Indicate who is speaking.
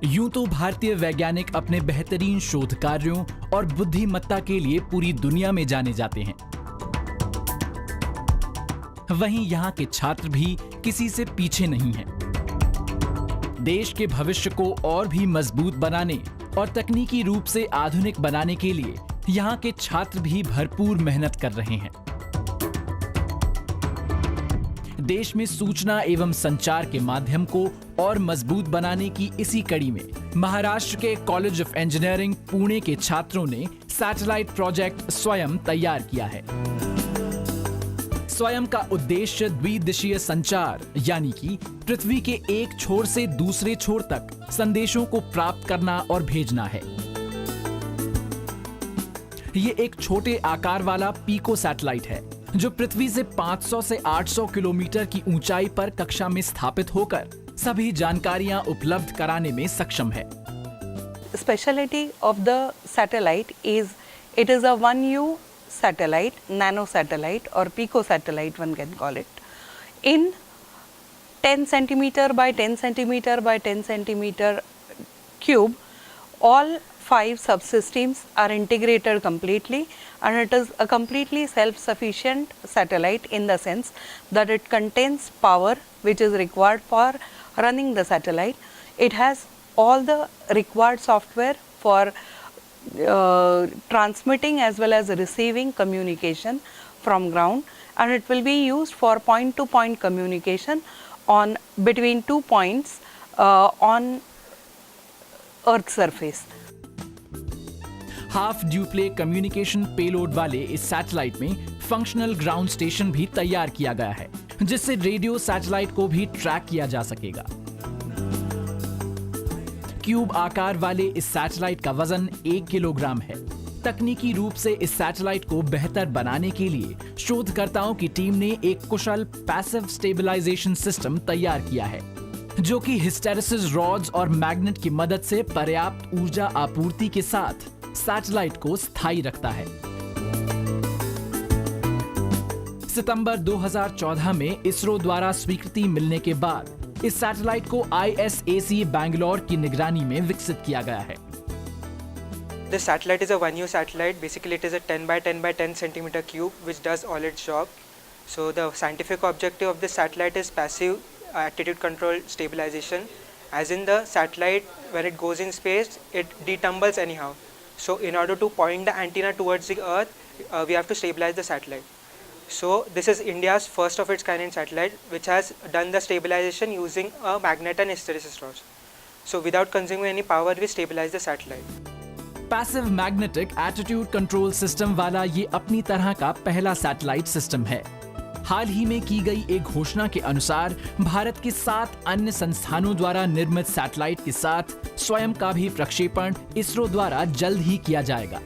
Speaker 1: यूं तो भारतीय वैज्ञानिक अपने बेहतरीन शोध कार्यों और बुद्धिमत्ता के लिए पूरी दुनिया में जाने जाते हैं। वहीं यहाँ के छात्र भी किसी से पीछे नहीं हैं। देश के भविष्य को और भी मजबूत बनाने और तकनीकी रूप से आधुनिक बनाने के लिए यहाँ के छात्र भी भरपूर मेहनत कर रहे हैं। देश में सूचना एवं संचार के माध्यम को और मजबूत बनाने की इसी कड़ी में महाराष्ट्र के कॉलेज ऑफ इंजीनियरिंग पुणे के छात्रों ने सैटेलाइट प्रोजेक्ट स्वयं तैयार किया है। स्वयं का उद्देश्य द्विदिशीय संचार यानी कि पृथ्वी के एक छोर से दूसरे छोर तक संदेशों को प्राप्त करना और भेजना है। ये एक छोटे आकार वाला पीको सैटेलाइट है जो पृथ्वी से 500 से 800 किलोमीटर की ऊंचाई पर कक्षा में स्थापित होकर सभी जानकारियां उपलब्ध कराने में सक्षम है।
Speaker 2: Specialty of the satellite is it is a 1U satellite, nano satellite or pico satellite one can call it. In 10 centimeter by 10 centimeter by 10 centimeter cube, all 5 subsystems are integrated completely, and it is a completely self-sufficient satellite in the sense that it contains power which is required for running the satellite. It has all the required software for transmitting as well as receiving communication from ground, and it will be used for point-to-point communication on between 2 points on Earth surface.
Speaker 1: Half duplex communication payload वाले इस satellite में functional ground station भी तैयार किया गया है जिससे radio satellite को भी ट्रैक किया जा सकेगा। क्यूब आकार वाले इस सैटेलाइट का वजन 1 किलोग्राम है। तकनीकी रूप से इस सैटेलाइट को बेहतर बनाने के लिए शोधकर्ताओं की टीम ने एक कुशल पैसिव स्टेबलाइजेशन सिस्टम तैयार किया है जो कि हिस्टेरेसिस रॉड्स और मैग्नेट की मदद से पर्याप्त ऊर्जा आपूर्ति के साथ सैटेलाइट को स्थायी रखता है। सितंबर 2014 में इसरो द्वारा स्वीकृति मिलने के बाद इस सैटेलाइट को ISAC बैंगलोर की निगरानी में विकसित किया गया है।
Speaker 3: This satellite is a 1U satellite. Basically, it is a 10 by 10 by 10 centimeter cube which does all its job. So the scientific objective of this satellite is passive attitude control stabilization. As in the satellite, when it goes in space, it detumbles anyhow. So in order to point the antenna towards the Earth, we have to stabilize the satellite. So this is India's first of its kind satellite which has done the stabilization using a magnet and hysteresis rods. So without consuming any power, we stabilize the satellite.
Speaker 1: Passive magnetic attitude control system वाला ये अपनी तरह का पहला satellite system है। हाल ही में की गई एक घोषणा के अनुसार भारत के 7 अन्य संस्थानों द्वारा निर्मित सैटेलाइट के साथ स्वयं का भी प्रक्षेपण इसरो द्वारा जल्द ही किया जाएगा।